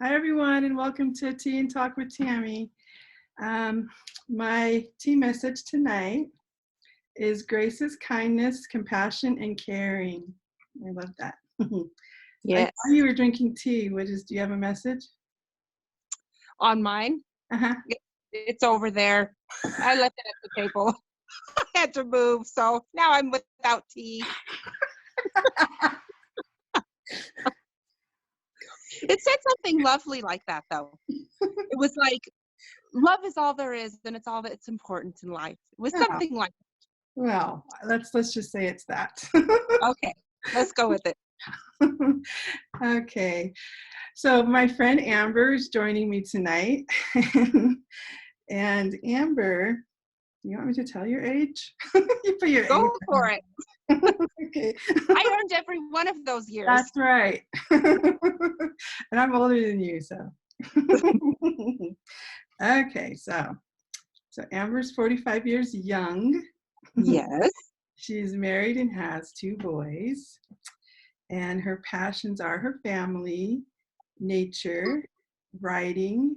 Hi, everyone, and welcome to Tea and Talk with Tammy. My tea message tonight is grace is kindness, compassion, and caring. I love that. I Yes. saw you were drinking tea. Do you have a message? On mine, Uh-huh. it's over there. I left it at the table. I had to move, so now I'm without tea. It said something lovely like that, though. It was like, love is all there is, and it's all that's important in life. It was Oh, something like, well, let's just say it's that. okay, let's go with it. Okay. So my friend Amber is joining me tonight. And Amber, you want me to tell your age? You put your age Go for it. on. Okay. I earned every one of those years. That's right. And I'm older than you, so. Okay, so Amber's 45 years young. Yes. She's married and has 2 boys. And her passions are her family, nature, writing,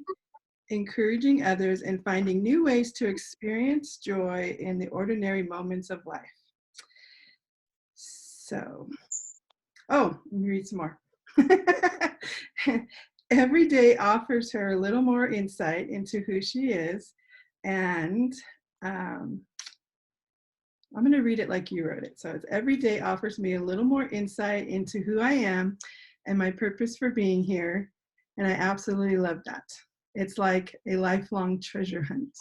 encouraging others, and finding new ways to experience joy in the ordinary moments of life. So, oh, let me read some more. Every day offers her a little more insight into who she is, and I'm going to read it like you wrote it. So it's every day offers me a little more insight into who I am and my purpose for being here, and I absolutely love that. It's like a lifelong treasure hunt.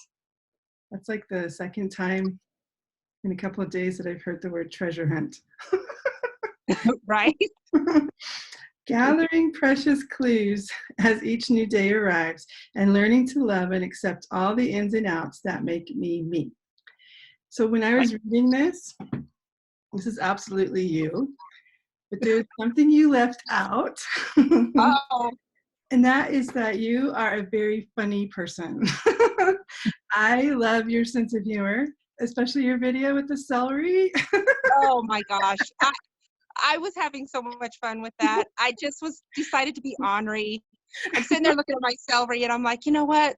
That's like the second time in a couple of days that I've heard the word treasure hunt. Right? Gathering precious clues as each new day arrives and learning to love and accept all the ins and outs that make me me. So when I was reading this is absolutely you, but there's something you left out. Oh, And that is that you are a very funny person. I love your sense of humor, especially your video with the celery. oh my gosh. I was having so much fun with that. I just was decided to be ornery. I'm sitting there looking at my celery and I'm like, you know what?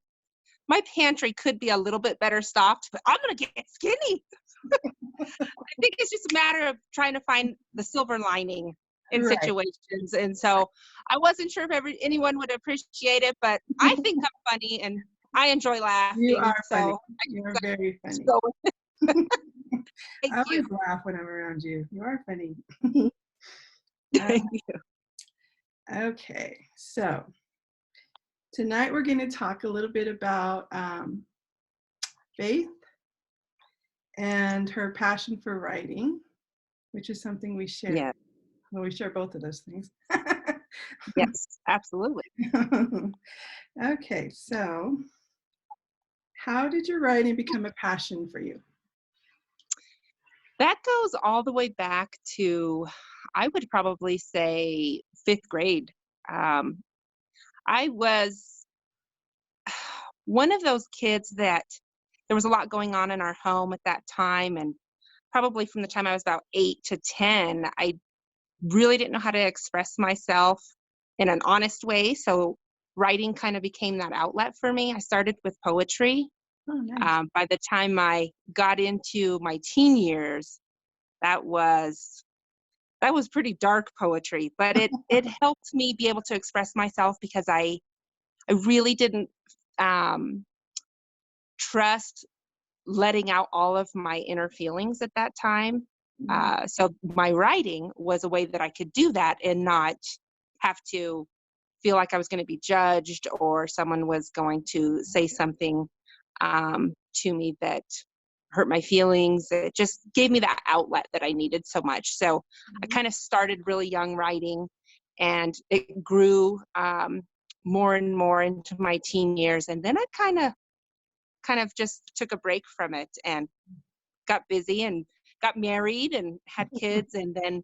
My pantry could be a little bit better stocked, but I'm going to get skinny. I think it's just a matter of trying to find the silver lining in Right. situations. And so I wasn't sure if anyone would appreciate it, but I think I'm funny and I enjoy You laughing. are funny. So You are very I just funny. go with it. I Thank you. always laugh when I'm around you. You are funny. Thank you. Okay, so tonight we're going to talk a little bit about Faith and her passion for writing, which is something we share. Yeah. Well, we share both of those things. Yes, absolutely. Okay, so how did your writing become a passion for you? That goes all the way back to, I would probably say, 5th grade. Um, I was one of those kids that there was a lot going on in our home at that time. And probably from the time I was about 8 to 10, I really didn't know how to express myself in an honest way. So writing kind of became that outlet for me. I started with poetry. Oh, nice. By the time I got into my teen years, that was pretty dark poetry, but it helped me be able to express myself because I really didn't um, trust letting out all of my inner feelings at that time. So my writing was a way that I could do that and not have to feel like I was going to be judged or someone was going to say something to me that hurt my feelings. It just gave me that outlet that I needed so much. So I kind of started really young writing, and it grew more and more into my teen years. And then I kind of just took a break from it and got busy and got married and had kids. And then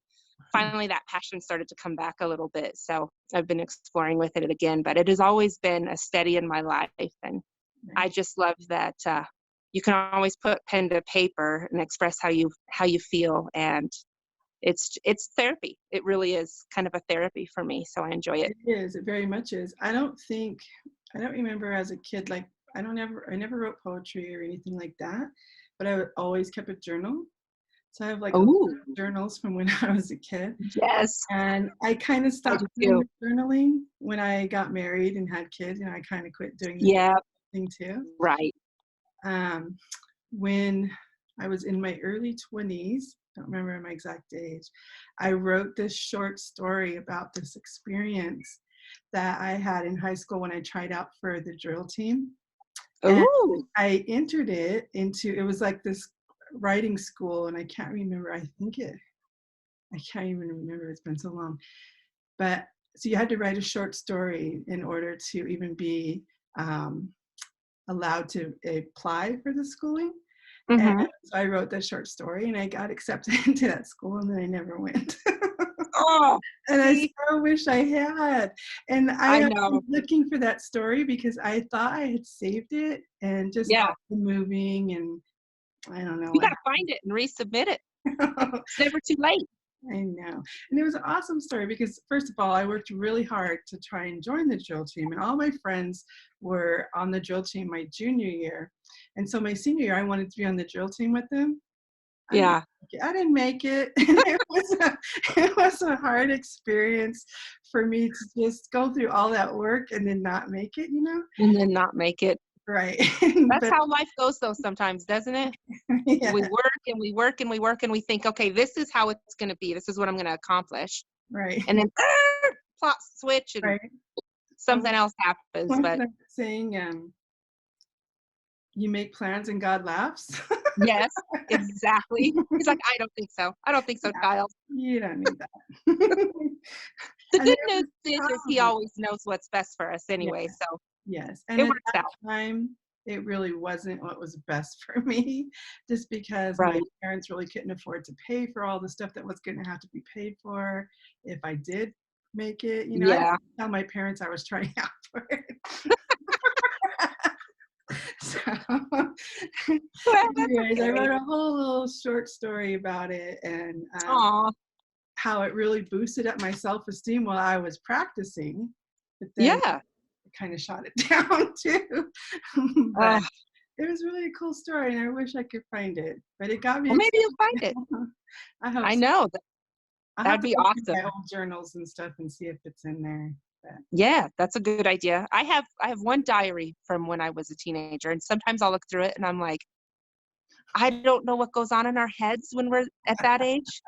finally that passion started to come back a little bit. So I've been exploring with it again, but it has always been a steady in my life. And I just love that you can always put pen to paper and express how you feel. And it's therapy. It really is kind of a therapy for me, so I enjoy it. It is. It very much is. I don't remember as a kid, like, I never wrote poetry or anything like that, but always kept a journal. So I have like a lot Oh, of journals from when I was a kid. yes, And I kind of I do stopped doing too. the journaling when I got married and had kids. I kind of quit doing the Yeah, thing too. right. Um, when I was in my early 20s, don't remember my exact age, I wrote this short story about this experience that I had in high school when I tried out for the drill team. And Oh, it was like this writing school, and I can't remember, I can't even remember, it's been so long. But so you had to write a short story in order to even be um, allowed to apply for the schooling. And hmm. so I wrote that short story and I got accepted into that school and then I never went. Oh, And I see, so wish I had. And I I was know. looking for that story because I thought I had saved it and just got Yeah, to moving, and I don't know you what got to find it and resubmit it. happened. It's never too late. I know. And it was an awesome story because, first of all, I worked really hard to try and join the drill team. And all my friends were on the drill team my junior year. And so my senior year, I wanted to be on the drill team with them. I didn't Yeah, I didn't make it. And it was a hard experience for me to just go through all that work and then not make it, you know? and then not make it. Right. That's But how life goes, though. Sometimes, doesn't it? We yeah, work and we work and we work and we think, okay, this is how it's going to be. This is what I'm going to accomplish. right, And then plot switch and right. Um, something else happens. what's But that saying? You make plans and God laughs. yes, exactly. He's like, I don't think so. I don't think so, Yeah, child. you don't need that. The And there good was news is he probably, always knows what's best for us yeah, anyway. So yes. And it at works that out. time, it really wasn't what was best for me, just because my Right. parents really couldn't afford to pay for all the stuff that was going to have to be paid for if I did make it. I didn't Yeah. tell my parents I was trying out for it. So, Well, that's anyways, I okay. wrote a whole little short story about it, and Aw. how it really boosted up my self-esteem while I was practicing, but then Yeah. it kind of shot it down too. But Oh, it was really a cool story, and I wish I could find it. But it got me well, maybe excited. you'll find it. I hope I so. know. I'll have That'd to be go through my awesome. old journals and stuff and see if it's in there. But Yeah, that's a good idea. I have one diary from when I was a teenager, and sometimes I'll look through it and I'm like, I don't know what goes on in our heads when we're at that age,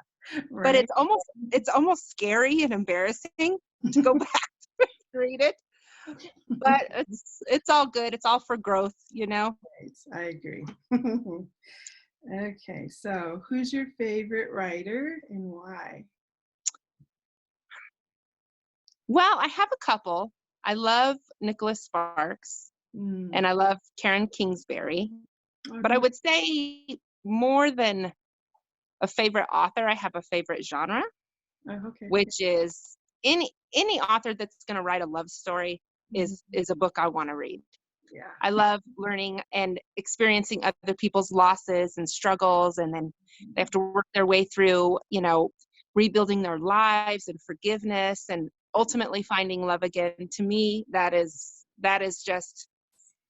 but right, it's almost scary and embarrassing to go back and read it. But it's all good. It's all for growth, you know. right, I agree. Okay, so who's your favorite writer and why? Well, I have a couple. I love Nicholas Sparks and Mm. I love Karen Kingsbury, but I Okay. would say more than a favorite author, I have a favorite genre, Oh, okay. which is any author that's going to write a love story Mhm. is a book I want to read. Yeah. I love learning and experiencing other people's losses and struggles, and then they have to work their way through, rebuilding their lives and forgiveness and ultimately finding love again. To me, that is just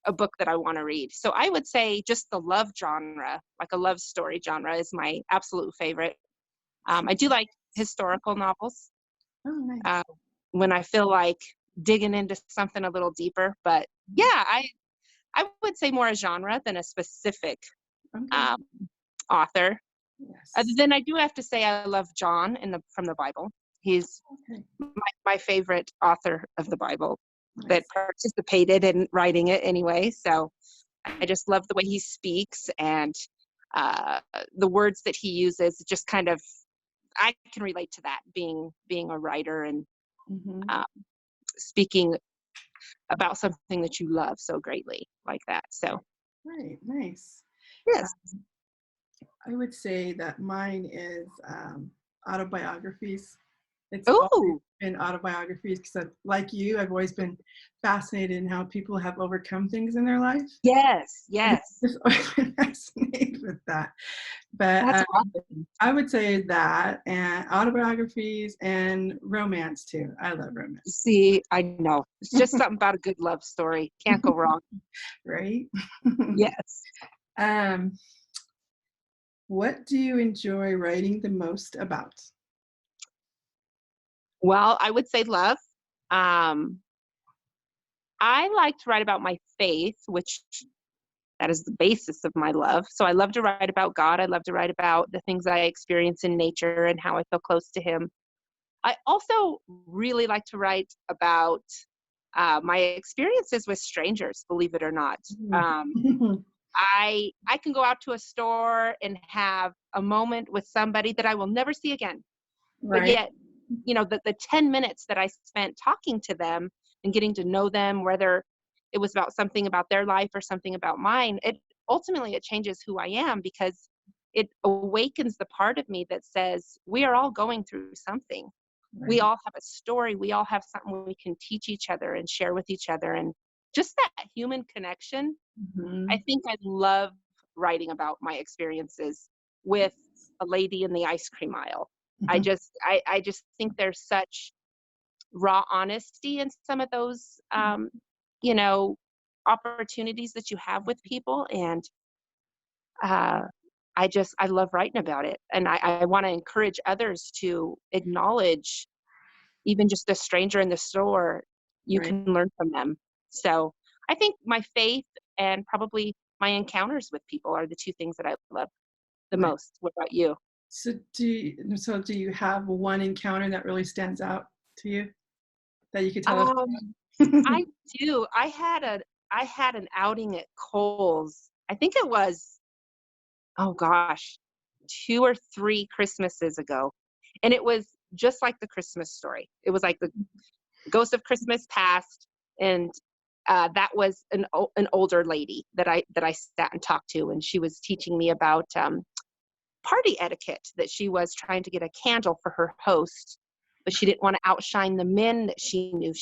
a book that I want to read. So I would say just the love genre, like a love story genre, is my absolute favorite. I do like historical novels Oh, nice. uh, when I feel like digging into something a little deeper. But yeah, I would say more a genre than a specific Okay. um, author. Yes. Then I do have to say I love John from the Bible. He's Okay. my favorite author of the Bible that Nice. participated in writing it anyway. So I just love the way he speaks and uh, the words that he uses. Just kind of, I can relate to that being a writer and Mhm. uh, speaking about something that you love so greatly like that. So Right. Nice. yes, I would say that mine is autobiographies. It's always Ooh, been autobiographies because, like you, I've always been fascinated in how people have overcome things in their life. yes, And yes. I've just always been fascinated with that. But That's awesome. I would say that, and autobiographies and romance too. I love romance. See, I know. It's just something about a good love story. Can't go wrong. Right? Yes. um, what do you enjoy writing the most about? Well, I would say love. Um, I like to write about my faith, which that is the basis of my love. So I love to write about God. I love to write about the things I experience in nature and how I feel close to Him. I also really like to write about my experiences with strangers, believe it or not. Um, Mhm. I can go out to a store and have a moment with somebody that I will never see again, but Right, yet, the 10 minutes that I spent talking to them and getting to know them, whether it was about something about their life or something about mine, it ultimately it changes who I am because it awakens the part of me that says we are all going through something. We right. all have a story. We all have something we can teach each other and share with each other. And just that human connection, I Mhm. think I love writing about my experiences with a lady in the ice cream aisle. I just think there's such raw honesty in some of those you know opportunities that you have with people, and uh I love writing about it, and I want to encourage others to acknowledge even just a stranger in the store. You Right, can learn from them. So I think my faith and probably my encounters with people are the two things that I love the right. most. What about you? So do you have one encounter that really stands out to you that you could tell us Um, about? I do. I had an outing at Kohl's. I think it was, oh gosh, 2 or 3 Christmases ago. And it was just like the Christmas story. It was like the Ghost of Christmas Past, and that was an older lady that I sat and talked to, and she was teaching me about party etiquette, that she was trying to get a candle for her host, but she didn't want to outshine the men that she knew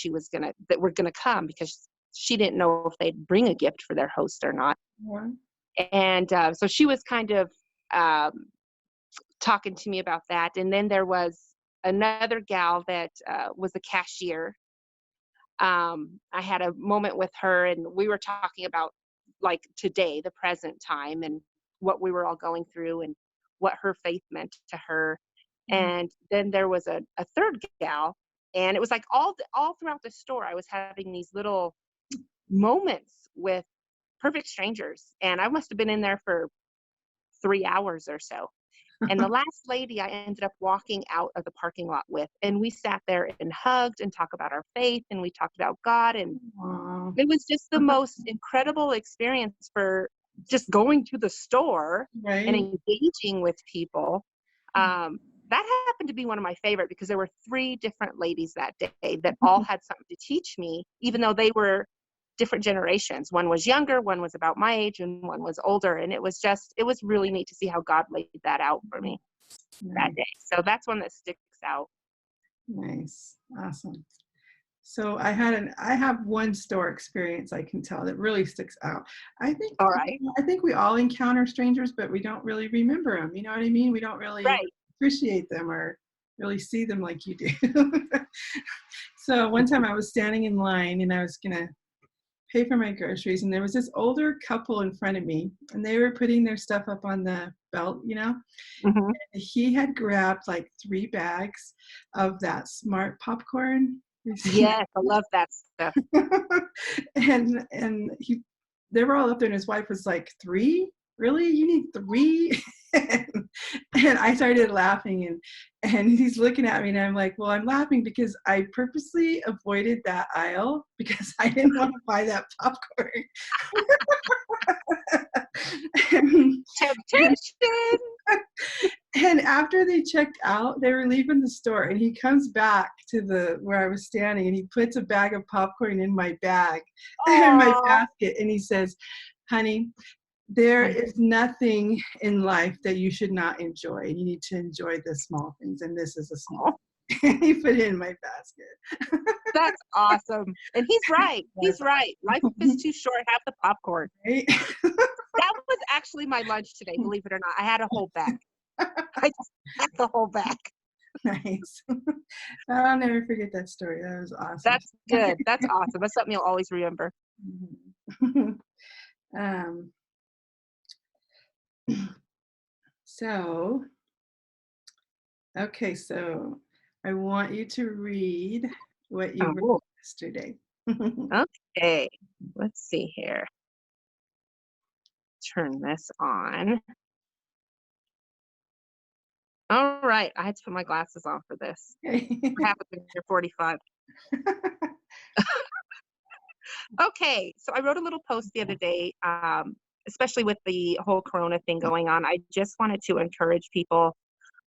that were gonna come, because she didn't know if they'd bring a gift for their host or not. One? And so she was kind of um, talking to me about that. And then there was another gal that was a cashier. I had a moment with her, and we were talking about like today, the present time, and what we were all going through, and what her faith meant to her. Mm. And then there was a third gal, and it was like all throughout the store, I was having these little moments with perfect strangers, and I must have been in there for 3 hours or so. And the last lady I ended up walking out of the parking lot with, and we sat there and hugged and talked about our faith, and we talked about God, and Aw. it was just the most incredible experience for just going to the store and Right? engaging with people. Um, that happened to be one of my favorite, because there were 3 different ladies that day that all had something to teach me, even though they were different generations. One was younger, one was about my age, and one was older. And it was really neat to see how God laid that out for me that Nice, day. So that's one that sticks out. nice, awesome. So I have one store experience I can tell that really sticks out. I think All right. I think we all encounter strangers, but we don't really remember them. You know what I mean? We don't really Right. appreciate them or really see them like you do. So one time I was standing in line and I was gonna pay for my groceries, and there was this older couple in front of me, and they were putting their stuff up on the belt, Hmm. He had grabbed like 3 bags of that smart popcorn. You've seen Yes, I love that stuff. that? And they were all up there, and his wife was like, 3? Really? You need 3? And I started laughing, and he's looking at me, and I'm like, well, I'm laughing because I purposely avoided that aisle because I didn't want to buy that popcorn. and, Temptation. And after they checked out, they were leaving the store, and he comes back to the where I was standing, and he puts a bag of popcorn in my bag, in my Oh, basket, and he says, "Honey, there is nothing in life that you should not enjoy. You need to enjoy the small things, and this is a small." He put it in my basket. That's awesome. And he's right. He's That's right. Life is too short. Have the popcorn. right. That was actually my lunch today, believe it or not. I had a whole bag. I just had the whole bag. Nice. I'll never forget that story. That was awesome. That's good. That's awesome. That's something you'll always remember. Mhm. um, so, okay, so I want you to read what you read Oh, yesterday. okay. Let's see here. Turn this on. All right. I had to put my glasses on for this. What happens when you're 45? Okay. So I wrote a little post the other day, especially with the whole Corona thing going on. I just wanted to encourage people.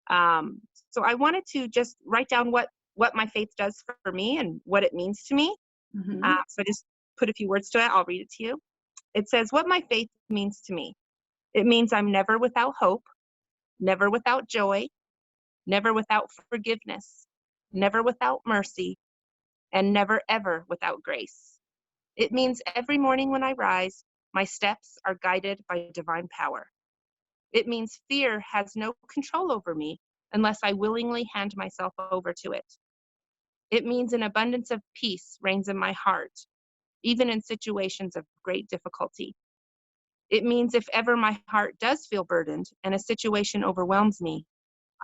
Um, so I wanted to just write down what my faith does for me and what it means to me. Mhm. So I just put a few words to it. I'll read it to you. It says, what my faith means to me. It means I'm never without hope, never without joy, never without forgiveness, never without mercy, and never ever without grace. It means every morning when I rise, my steps are guided by divine power. It means fear has no control over me unless I willingly hand myself over to it. It means an abundance of peace reigns in my heart, even in situations of great difficulty. It means if ever my heart does feel burdened and a situation overwhelms me,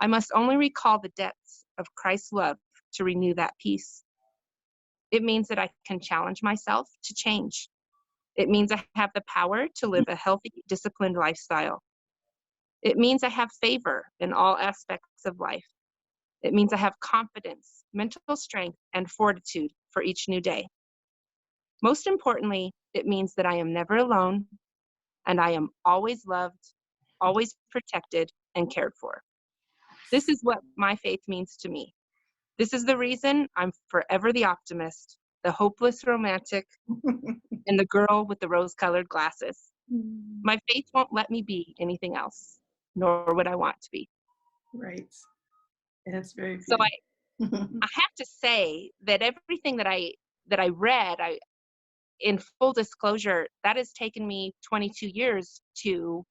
I must only recall the depths of Christ's love to renew that peace. It means that I can challenge myself to change. It means I have the power to live a healthy, disciplined lifestyle. It means I have favor in all aspects of life. It means I have confidence, mental strength, and fortitude for each new day. Most importantly, it means that I am never alone and I am always loved, always protected, and cared for. This is what my faith means to me. This is the reason I'm forever the optimist, the hopeless romantic, and the girl with the rose-colored glasses. My faith won't let me be anything else, nor would I want to be. Right. That's very So I, beautiful. I have to say that everything that I read, in full disclosure, that has taken me 22 years to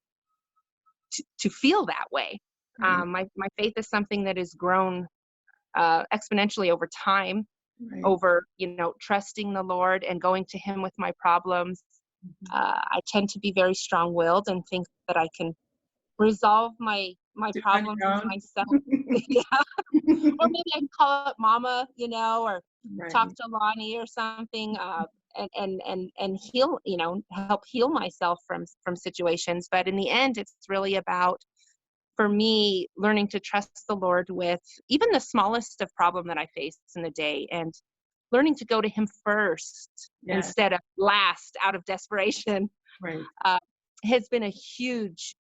feel that way. Right. My faith is something that has grown exponentially over time, Right. over trusting the Lord and going to Him with my problems. I tend to be very strong-willed and think that I can resolve my Do it on problems your own. myself. Yeah, or maybe I can call up Mama, or talk Right. to Lonnie or something, and heal, help heal myself from situations. But in the end, it's really about, for me, learning to trust the Lord with even the smallest of problem that I face in the day, and learning to go to Him first Yeah. instead of last out of desperation, Right. uh, has been a huge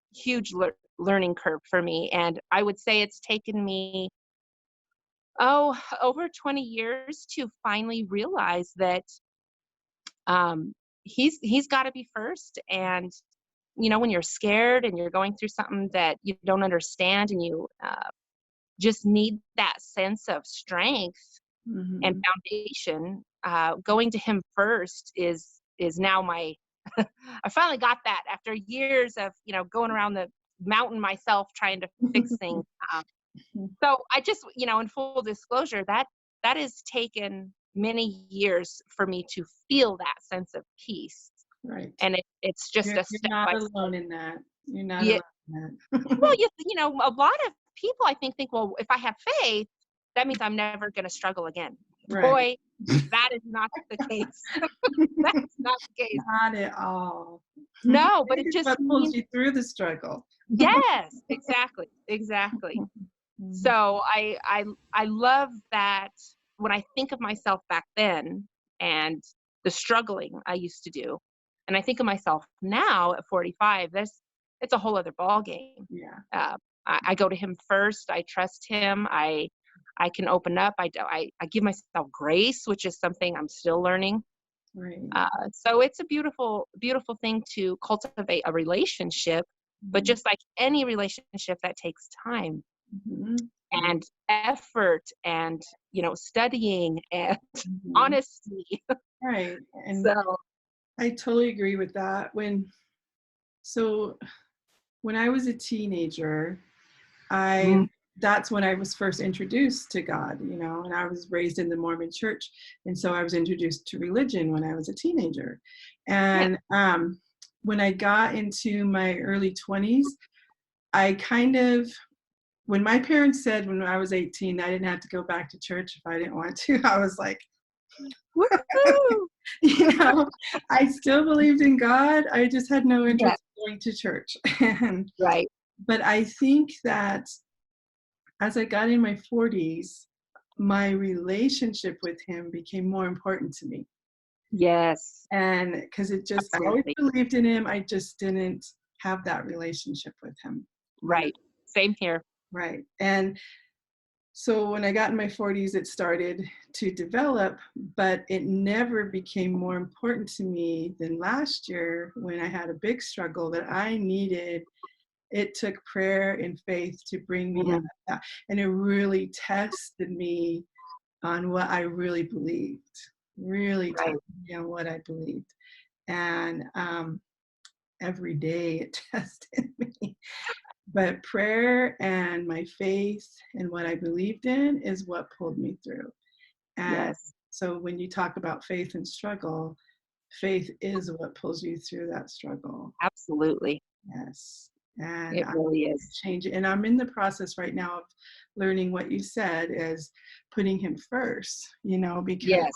learning curve for me. And I would say it's taken me, over 20 years to finally realize that um, he's got to be first. And when you're scared and you're going through something that you don't understand, and you just need that sense of strength and Mhm. foundation, going to Him first is now my I finally got that after years of going around the mountain myself trying to fix things. um, so I just, in full disclosure, that has taken many years for me to feel that sense of peace, Right. and it's just a You're step not by step. alone in that. You're not Yeah, alone in well, that. a lot of people, I think, well, if I have faith, that means I'm never going to struggle again. Right. Boy, that is not the case. That's not the case. Not at all. No, but Faith it is just what pulls means, you through the struggle. yes, exactly. Mhm. So I love that when I think of myself back then and the struggling I used to do, and I think of myself now at 45, it's a whole other ball game. Yeah. Uh, I go to Him first. I trust Him. I can open up. I give myself grace, which is something I'm still learning. Right. So it's a beautiful thing to cultivate a relationship, but Mhm. just like any relationship, that takes time. Mhm. and effort and, studying and Mhm. honesty. Right. And So, I totally agree with that. So when I was a teenager, I mm, that's when I was first introduced to God, and I was raised in the Mormon church. And so I was introduced to religion when I was a teenager. yeah, And when I got into my early 20s, I kind of, when my parents said when I was 18, I didn't have to go back to church if I didn't want to, I was like, woo, you know, I still believed in God. I just had no yes, interest in going to church. And, right, but I think that as I got in my 40s, my relationship with him became more important to me. yes, And because I always absolutely, believed in him, I just didn't have that relationship with him. right, same here, Right. And so when I got in my 40s, it started to develop, but it never became more important to me than last year when I had a big struggle that I needed. It took prayer and faith to bring me out mm, of that. And it really tested me on what I really right, tested me on what I believed. And every day it tested me. But prayer and my faith and what I believed in is what pulled me through. And yes, so when you talk about faith and struggle, faith is what pulls you through that struggle. absolutely, Yes. And it I'm really is, changing, and I'm in the process right now of learning what you said is putting him first, because yes,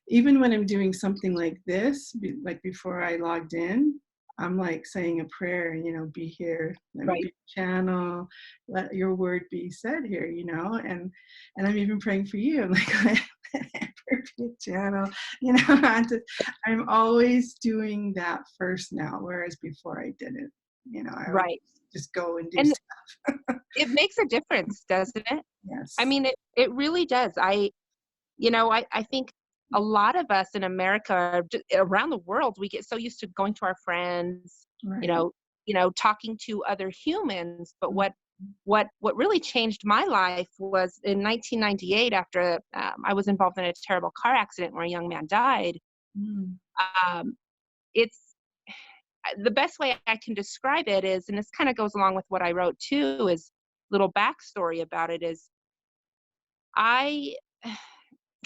even when I'm doing something like this, like before I logged in, I'm like saying a prayer, be here, let me right, be channel, let your word be said here, and I'm even praying for you. I'm like, let Amber be a channel, I'm always doing that first now, whereas before I didn't, I would right, just go and do and stuff. it makes a difference, doesn't it? I Yes, mean, it really does. I think a lot of us in America, around the world, we get so used to going to our friends, you right. know, talking to other humans. But Mhm. what really changed my life was in 1998, after I was involved in a terrible car accident where a young man died. Mm, Um, it's the best way I can describe it is, and this kind of goes along with what I wrote too, is little backstory about it is I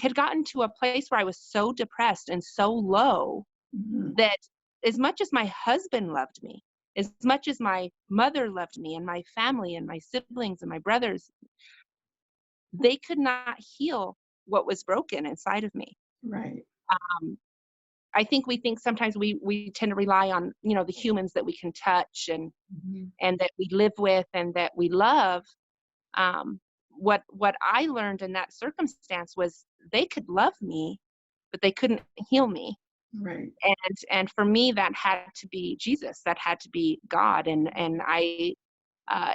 had gotten to a place where I was so depressed and so low mhm, that as much as my husband loved me, as much as my mother loved me and my family and my siblings and my brothers, they could not heal what was broken inside of me. right. Um, I think we think sometimes we tend to rely on, the humans that we can touch Mhm, and that we live with and that we love. Um, what I learned in that circumstance was they could love me, but they couldn't heal me. right. And for me, that had to be Jesus. That had to be God. And I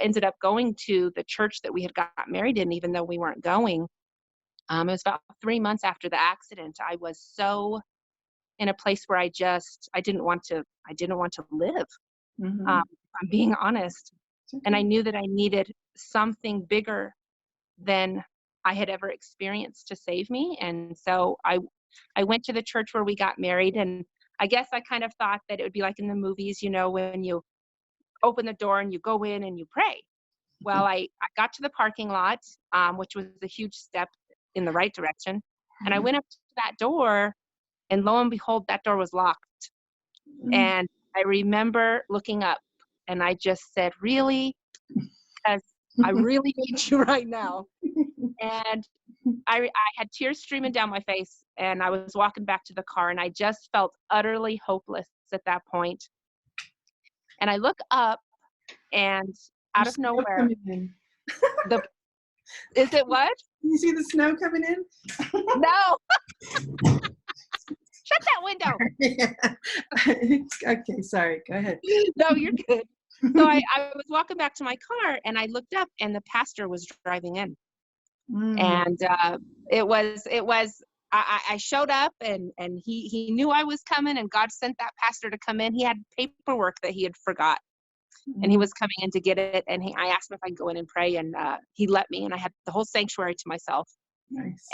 ended up going to the church that we had got married in, even though we weren't going. It was about 3 months after the accident. I was so in a place where I didn't want to live. Mhm. I'm being honest, It's and I okay. knew that I needed something bigger than I had ever experienced to save me. And so I went to the church where we got married, and I guess I kind of thought that it would be like in the movies, when you open the door and you go in and you pray. Well, I got to the parking lot, which was a huge step in the right direction, and I Mhm. went up to that door, and lo and behold, that door was locked. Mm, And I remember looking up, and I just said, "Really?" Because I really need you right now. And I had tears streaming down my face, and I was walking back to the car, and I just felt utterly hopeless at that point. And I look up, and out There's of snow nowhere, coming in. the is it what? You see the snow coming in? No, shut that window. Yeah. Okay, sorry. Go ahead. No, you're good. So I was walking back to my car, and I looked up, and the pastor was driving in, Mm, and it was. I showed up, and he knew I was coming, and God sent that pastor to come in. He had paperwork that he had forgot. and he Mm, was coming in to get it, and I asked him if I could go in and pray, and he let me, and I had the whole sanctuary to myself. nice.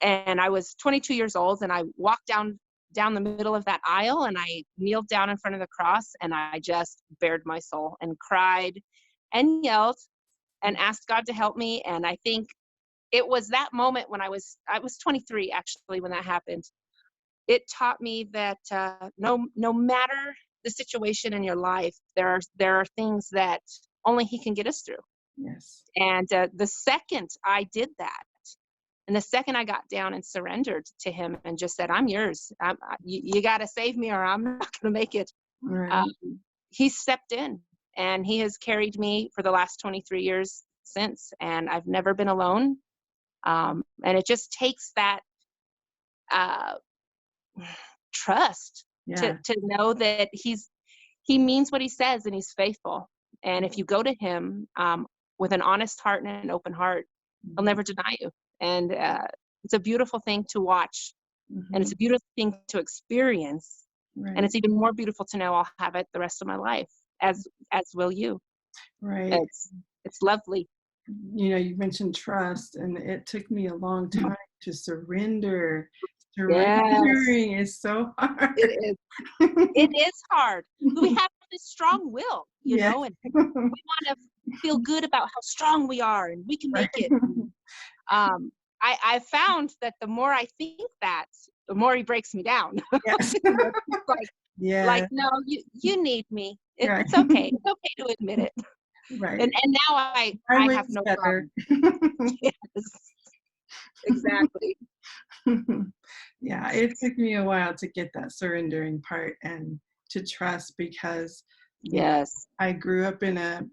And I was 22 years old, and I walked down the middle of that aisle, and I kneeled down in front of the cross, and I just bared my soul and cried and yelled and asked God to help me. And I think it was that moment when I was 23 actually when that happened. It taught me that no matter the situation in your life, there are things that only He can get us through. Yes. And the second I did that, and the second I got down and surrendered to Him and just said, "I'm yours. You got to save me, or I'm not going to make it." Right. Um, he stepped in, and He has carried me for the last 23 years since, and I've never been alone. And it just takes that uh, trust to Yeah. know that He means what He says, and He's faithful. And if you go to Him with an honest heart and an open heart, He'll Mhm. never deny you. And it's a beautiful thing to watch, and it's Mhm. a beautiful thing to experience. And Right. it's even more beautiful to know I'll have it the rest of my life, as will you. Right. It's lovely. You mentioned trust, and it took me a long time to surrender. Yes, Surrendering is so hard. it is. It is hard. We have this strong will, Yes. and we want to feel good about how strong we are and we can Right. make it. Um, I found that the more I think that, the more He breaks me down. Yes. It's like Yeah. no, you need me. Right. It's okay. It's okay to admit it. Right. And now My I have way's no better. problem. Yes, exactly. Yeah, it took me a while to get that surrendering part and to trust because, you know, Yes. I grew up in a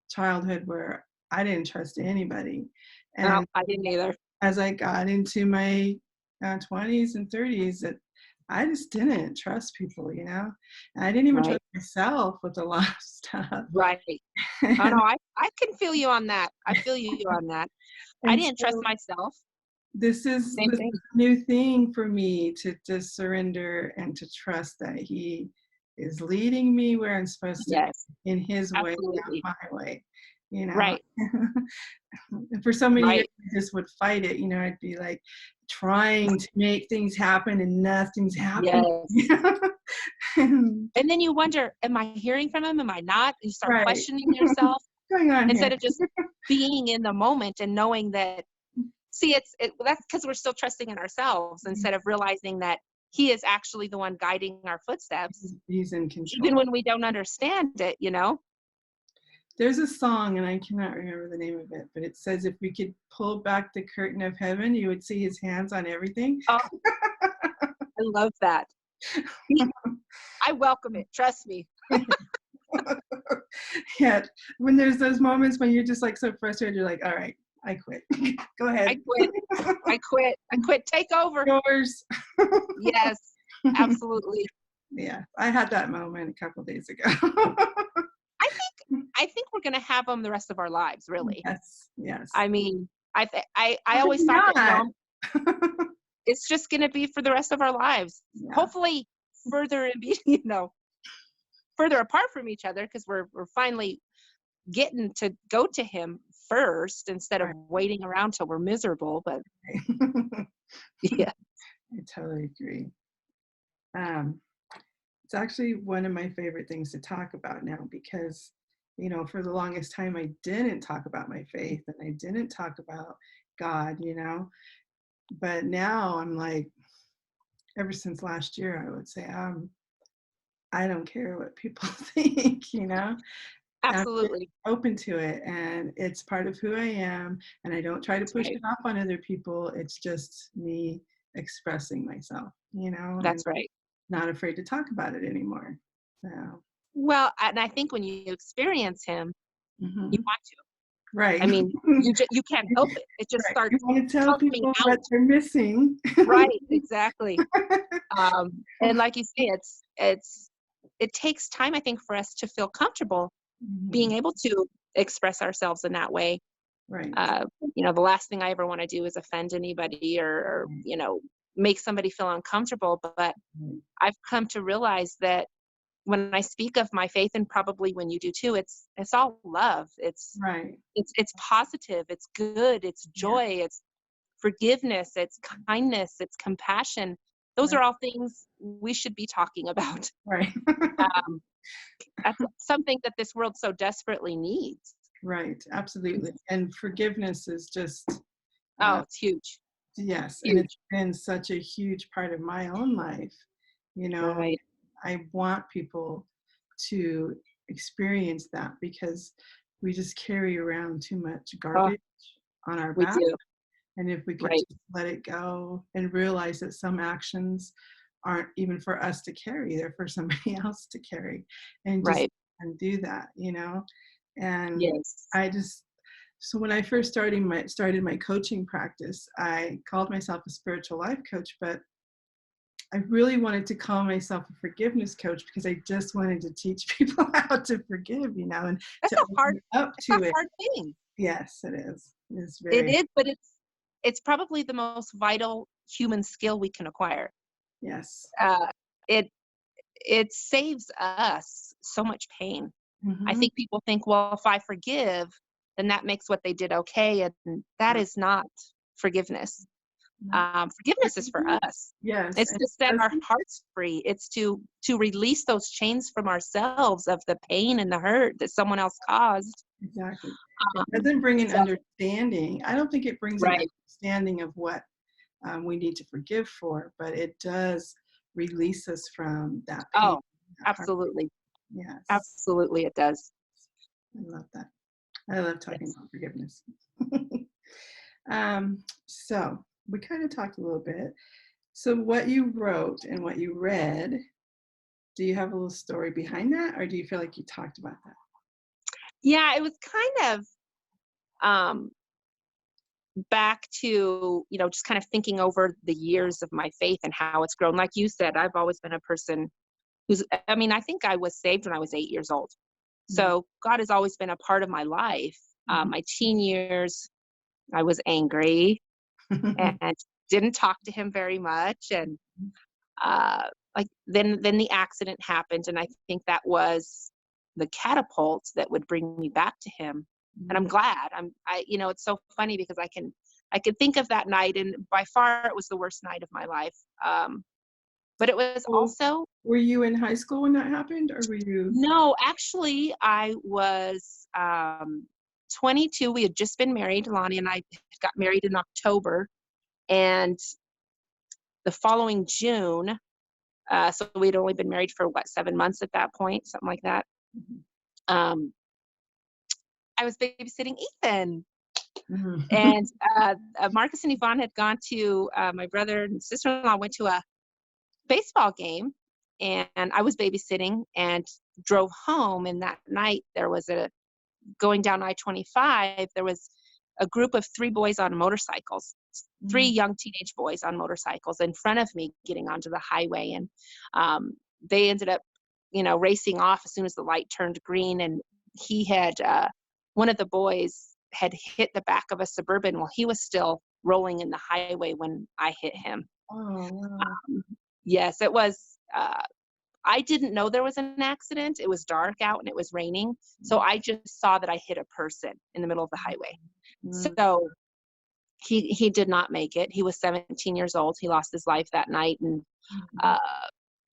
childhood where I didn't trust anybody. No, And I didn't either. as I got into my 20s and 30s, I just didn't trust people. And I didn't even Right. trust myself with a lot of stuff. Right. Oh no, And, I can feel you on that. I feel you on that. I and didn't trust so myself. this is Same this thing. new thing for me to just surrender and to trust that He is leading me where I'm supposed to Yes, be in His way, absolutely. not my way. You know, Right. and for so many years, Right. I just would fight it. I'd be like trying to make things happen and nothing's happening. Yes. And- And then you wonder, am I hearing from Him? Am I not? You start right. questioning yourself What's going on here? instead of just being in the moment and knowing that. See, that's because we're still trusting in ourselves instead of realizing that He is actually the one guiding our footsteps, He's in control. even when we don't understand it. There's a song, and I cannot remember the name of it, but it says if we could pull back the curtain of heaven, you would see His hands on everything. Oh, I love that. I welcome it. Trust me. Yet, when there's those moments when you're just like so frustrated, you're like, all right, I quit. Go I ahead. quit. I quit. I quit. Take over. Yours. Yes, absolutely. Yeah, I had that moment a couple days ago. I I think we're gonna have them the rest of our lives, really. Yes, yes. I mean, I How could always you thought that, not? it's just gonna be for the rest of our lives. Yeah, Hopefully further and be, further apart from each other because we're finally getting to go to Him first instead of right. waiting around till we're miserable. But yeah, I totally agree. Um, it's actually one of my favorite things to talk about now because, for the longest time, I didn't talk about my faith and I didn't talk about God. But now I'm like, ever since last year, I would say, I don't care what people think. I'm just absolutely. open to it and it's part of who I am. And I don't try to That's push right. it off on other people. It's just me expressing myself, and That's right. not afraid to talk about it anymore. So, Well, and I think when you experience Him, you mhm. want to. I Right. mean, you can't help it. It just Right. You starts want to tell coming people out. what they're missing. Right, exactly. And like you say, it takes time, I think, for us to feel comfortable being Mhm. able to express ourselves in that way. Right. Uh, the last thing I ever want to do is offend anybody or make somebody feel uncomfortable. But Right. I've come to realize that when I speak of my faith, and probably when you do too, it's all love. Right. It's positive, it's good, it's Yeah. joy, it's forgiveness, it's kindness, it's compassion. Those Right. are all things we should be talking about. Right. Um, that's something that this world so desperately needs. Right. Absolutely. And forgiveness is just, Oh, uh, it's huge, yes. And it's huge. been such a huge part of my own life. You know, Right. I want people to experience that because we just carry around too much Oh, garbage on our we back. do. And if we could Right. just let it go and realize that some actions aren't even for us to carry, they're for somebody else to carry, and just Right. undo that, you know? And Yes. I just, so when I first started my coaching practice, I called myself a spiritual life coach, but I really wanted to call myself a forgiveness coach because I just wanted to teach people how to forgive, you know, and That's to a hard open up it's a to it. hard thing. Yes, it is. It's It very, is, but it's probably the most vital human skill we can acquire. yes. Uh, it it saves us so much pain. I Mhm. think people think, well, if I forgive, then that makes what they did okay, and that No, is not forgiveness. no. Forgiveness is for Forgiveness, us. yes, It's and to set it our doesn't, hearts free. It's to release those chains from ourselves of the pain and the hurt that someone else caused. exactly. It Um, doesn't bring an so understanding. I don't think it brings an right. understanding of what, we need to forgive for, but it does release us from that pain, Oh, that heart. absolutely. Yes, Absolutely, it does. I love that. I love talking Yes. about forgiveness. So we kind of talked a little bit. So what you wrote and what you read, do you have a little story behind that, or do you feel like you talked about that? Yeah, it was kind of, um, back to, just kind of thinking over the years of my faith and how it's grown. Like you said, I've always been a person I mean, I think I was saved when I was 8 years old. Mhm. So God has always been a part of my life. Mhm. My teen years, I was angry and didn't talk to him very much. And uh, like then the accident happened, and I think that was the catapult that would bring me back to him. And I'm Mhm. glad. It's so funny because I could think of that night, and by far it was the worst night of my life. But it was So, also were you in high school when that happened, or were you? no, actually, I was 22. We had just been married. Lonnie and I got married in October, and the following June, so we'd only been married for what, 7 months at that point, something like that. Mhm. Um, I was babysitting Ethan, Mhm. and Marcus and Yvonne had gone to my brother and sister-in-law went to a baseball game, and I was babysitting and drove home. And that night there was a going down I-25, there was a group of 3 boys on motorcycles, 3 Mhm. young teenage boys on motorcycles in front of me getting onto the highway. And they ended up, racing off as soon as the light turned green. And he had, one of the boys had hit the back of a Suburban while he was still rolling in the highway when I hit him. Oh, wow. Yes, it was. I didn't know there was an accident. It was dark out and it was raining. So I just saw that I hit a person in the middle of the highway. Mm. So he did not make it. He was 17 years old. He lost his life that night. And Mhm. uh,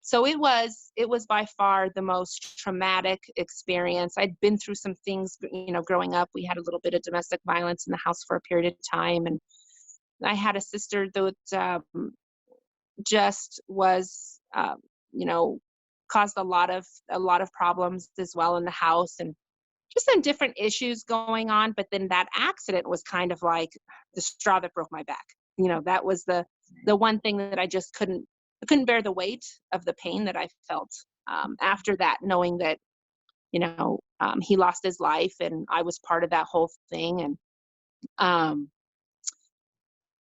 so it was by far the most traumatic experience. I'd been through some things, growing up. We had a little bit of domestic violence in the house for a period of time, and I had a sister that just was, you know, caused a lot of problems as well in the house, and just some different issues going on. But then that accident was kind of like the straw that broke my back. That was the one thing that I couldn't bear the weight of the pain that I felt after that, knowing that he lost his life and I was part of that whole thing. And um,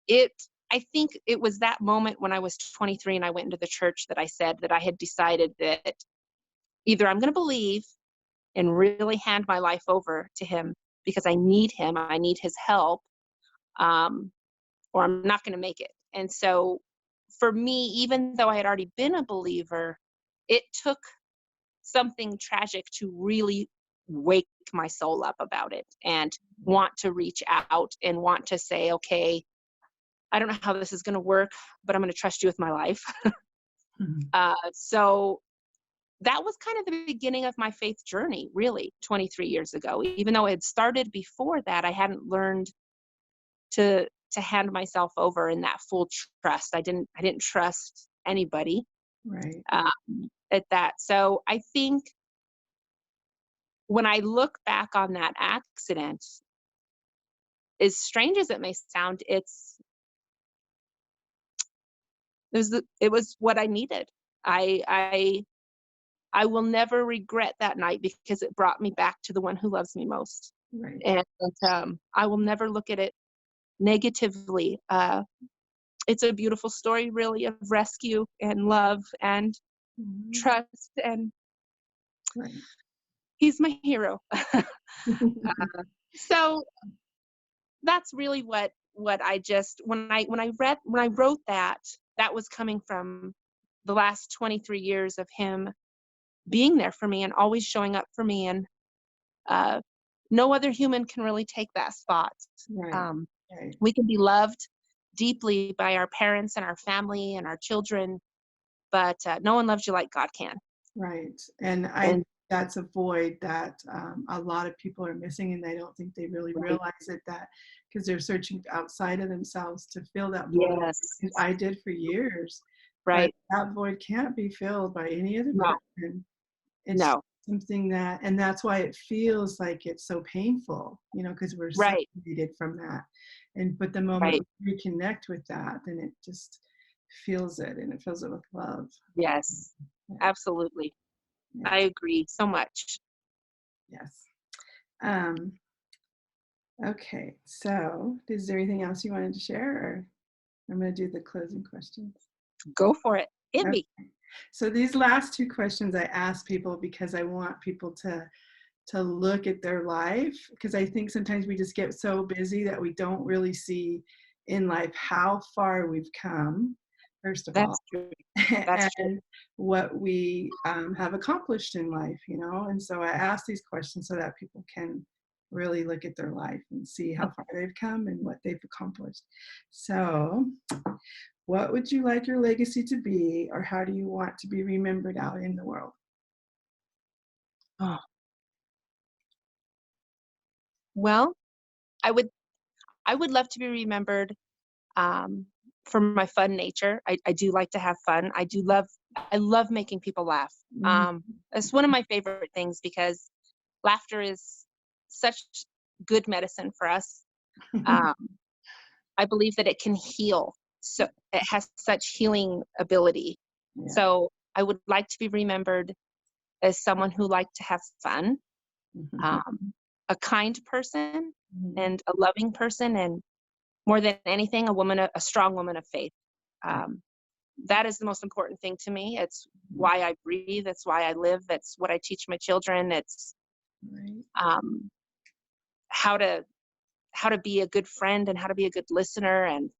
it I think it was that moment when I was 23 and I went into the church that I said that I had decided that either I'm going to believe and really hand my life over to him because I need him, I need his help, um, or I'm not going to make it. And so for me, even though I had already been a believer, it took something tragic to really wake my soul up about it and want to reach out and want to say, okay, I don't know how this is going to work, but I'm going to trust you with my life. Mhm. So that was kind of the beginning of my faith journey, really, 23 years ago. Even though it had started before that, I hadn't learned to hand myself over in that full trust. I didn't trust anybody Right. at that. So I think when I look back on that accident, as strange as it may sound, it was what I needed. I I I will never regret that night because it brought me back to the one who loves me most. Right. And I will never look at it negatively. It's a beautiful story, really, of rescue and love and Mhm. trust. And Right. he's my hero. So that's really what I just when I wrote that, that was coming from the last 23 years of him being there for me and always showing up for me. And uh, no other human can really take that spot. Right. Um, Right. we can be loved deeply by our parents and our family and our children, but no one loves you like God can. Right. And I And that's a void that a lot of people are missing, and I don't think they really right, realize it that because they're searching outside of themselves to fill that void. yes, And I did for years, but right, that void can't be filled by any other no, person. It's no, something that, and that's why it feels like it's so painful, because we're right, separated from that. And but the moment right, we reconnect with that, then it just feels it, and it fills it with love. yes, Yeah. absolutely. I Yes. agree so much. Yes. Um, okay. So, is there anything else you wanted to share, or I'm going to do the closing questions? Go for it. Hit Okay. me. So these last two questions I ask people because I want people to look at their life, because I think sometimes we just get so busy that we don't really see in life how far we've come, first of all, That's true. That's true. and what we have accomplished in life, and so I ask these questions so that people can really look at their life and see how far they've come and what they've accomplished. So, what would you like your legacy to be, or how do you want to be remembered out in the world? Oh, well, I would I would love to be remembered um, for my fun nature. I do like to have fun. I love making people laugh. Mhm. It's one of my favorite things because laughter is such good medicine for us. Um, I believe that it can heal. So it has such healing ability. Yeah. So I would like to be remembered as someone who liked to have fun, Mhm. um, a kind person, Mhm. and a loving person, and more than anything, a strong woman of faith. Right. Um, that is the most important thing to me. It's Mhm. why I breathe. It's why I live. It's what I teach my children. It's Right. um, how to how to be a good friend and how to be a good listener. And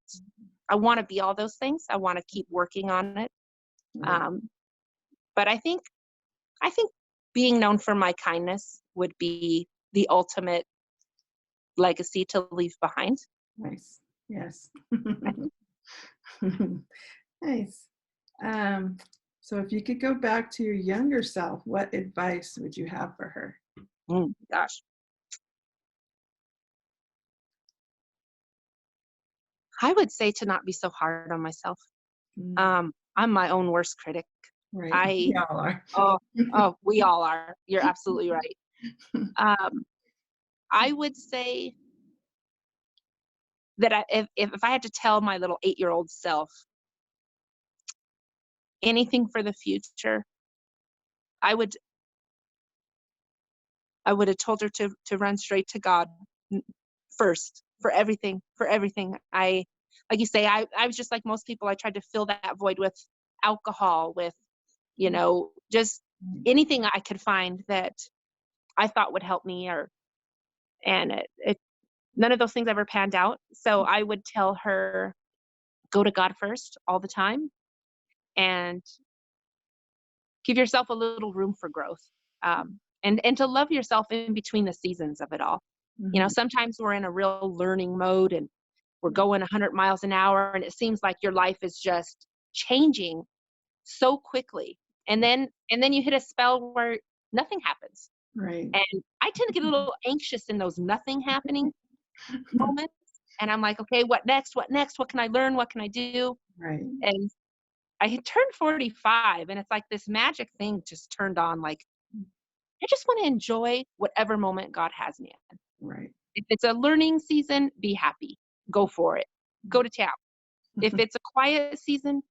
I want to be all those things. I want to keep working on it. Right. Um, but I think being known for my kindness would be the ultimate legacy to leave behind. Nice. Yes. Nice. Um, so if you could go back to your younger self, what advice would you have for her? Gosh, I would say to not be so hard on myself. Mm, I'm my own worst critic. right. I We all are. oh oh we all are. You're absolutely right. Um, I would say that if I had to tell my little 8-year-old self anything for the future, I would I would have told her to run straight to God first for everything, for everything. Like you say, I was just like most people. I tried to fill that void with alcohol, with just anything I could find that I thought would help me, or and it none of those things ever panned out. So I would tell her, go to God first all the time, and give yourself a little room for growth. And to love yourself in between the seasons of it all. Mhm. Sometimes we're in a real learning mode and we're going 100 miles an hour and it seems like your life is just changing so quickly. And then you hit a spell where nothing happens. Right. And I tend to get a little anxious in those nothing happening moments. And I'm like, okay, what next? What next? What can I learn? What can I do? Right. And I had turned 45 and it's like this magic thing just turned on. Like, I just want to enjoy whatever moment God has me in. Right. If it's a learning season, be happy. Go for it. Go to town. If it's a quiet season,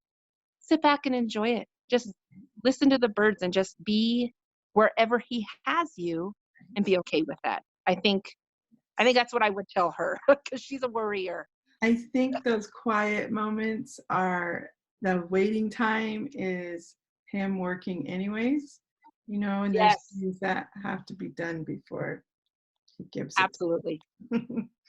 sit back and enjoy it. Just listen to the birds and just be wherever he has you and be okay with that. I think that's what I would tell her because she's a worrier. I think those quiet moments are the waiting time is him working anyways, and there's Yes, things that have to be done before he gives it. absolutely.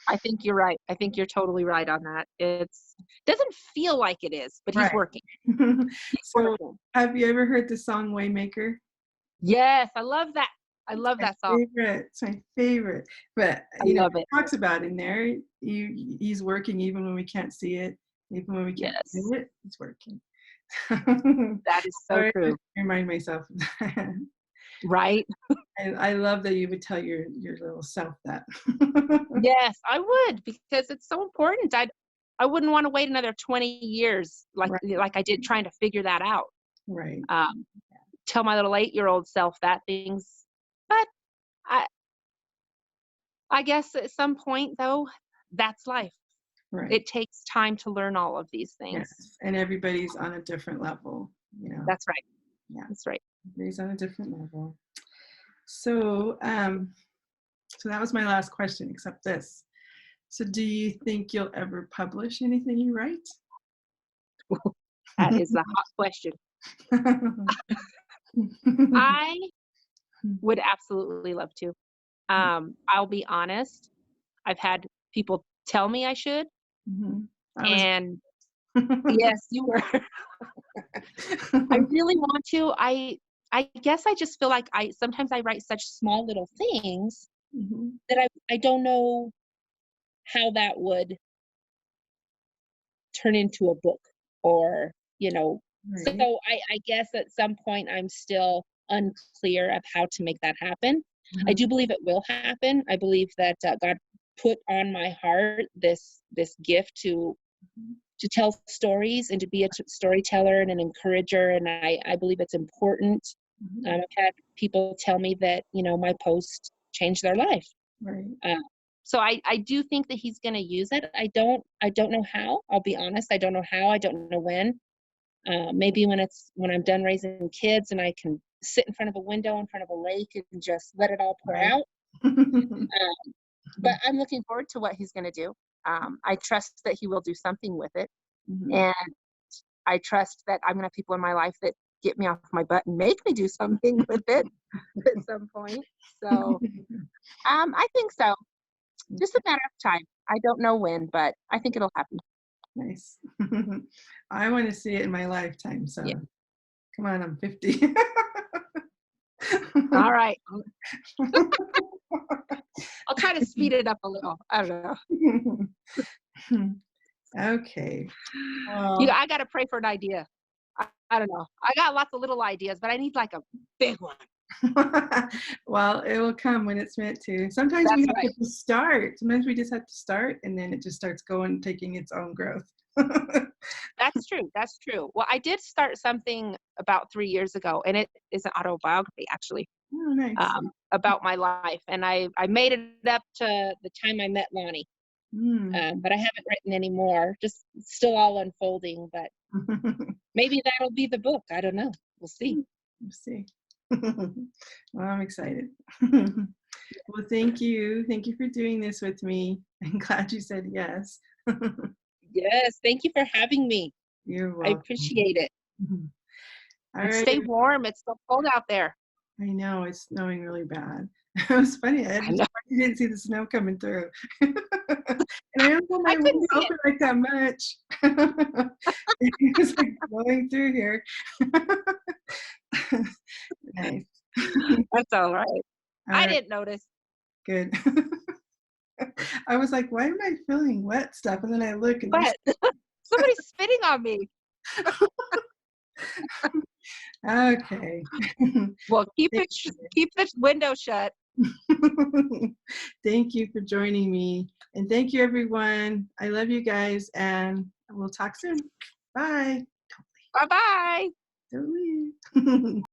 I think you're right. I think you're totally right on that. It's doesn't feel like it is, but he's Right. working. He's So, working. have you ever heard the song Waymaker? Yes, I love that. I love My that song. favorite. It's my favorite. But, I love it it. talks about in there, he's working even when we can't see it, even when we can't feel Yes, it, he's working. that is So so I true. just remind myself of that. Right? I love that you would tell your little self that. Yes, I would because it's so important. I wouldn't want to wait another 20 years Right, like I did trying to figure that out. right, Um, Tell my little 8-year-old self that things, but I I guess at some point though, that's life. right. It takes time to learn all of these things. Yes, and everybody's on a different level. That's right. Yeah, That's right. everybody's on a different level. So, so that was my last question, except this. So, do you think you'll ever publish anything you write? That is the hot question. I would absolutely love to. I'll be honest, I've had people tell me I should, Mhm. I was and yes, you were. I really want to. I guess I just feel like I sometimes I write such small little things Mhm. that I don't know how that would turn into a book or, you know. So Right. I guess at some point I'm still unclear of how to make that happen. I Mhm. do believe it will happen. I believe that God put on my heart this gift to tell stories and to be a storyteller and an encourager. And I believe it's important. Mhm. I've had people tell me that, my post changed their life. Right. Uh, so I do think that he's going to use it. I don't know how. I'll be honest. I don't know how. I don't know when. Maybe when I'm done raising kids and I can sit in front of a window in front of a lake and just let it all pour Right. out. But I'm looking forward to what he's going to do. I trust that he will do something with it. Mhm. And I trust that I'm going to have people in my life that get me off my butt and make me do something with it at some point. So I think so. Just a matter of time. I don't know when, but I think it'll happen. Nice. I want to see it in my lifetime, Yeah. so come on, I'm 50. All right. I'll try to speed it up a little. I don't know. Okay. Well, I got to pray for an idea. I don't know. I got lots of little ideas, but I need like a big one. well, it will come when it's meant to. Sometimes we That's have to right. just start. Sometimes we just have to start, and then it just starts going, taking its own growth. That's true. That's true. Well, I did start something about 3 years ago, and it is an autobiography actually Oh, nice. about my life. And I made it up to the time I met Lonnie, Mm. but I haven't written any more. Just still all unfolding. But maybe that'll be the book. I don't know. We'll see. We'll see. Well, I'm excited. Well, thank you. Thank you for doing this with me. I'm glad you said yes. Yes. Thank you for having me. You're I welcome. appreciate it. All And right. stay warm. It's so cold out there. I know it's snowing really bad. It was funny. I I was know. surprised you didn't see the snow coming through. And I don't have I my couldn't window see it. open like that much. It was like blowing through here. Nice. That's all right. All I right, didn't notice. good. I was like, why am I feeling wet stuff? And then I look and there's But somebody's spitting on me. okay. Well, Thank keep the window shut. thank you for joining me. And thank you, everyone. I love you guys, and we'll talk soon. Bye. Bye bye. Don't leave.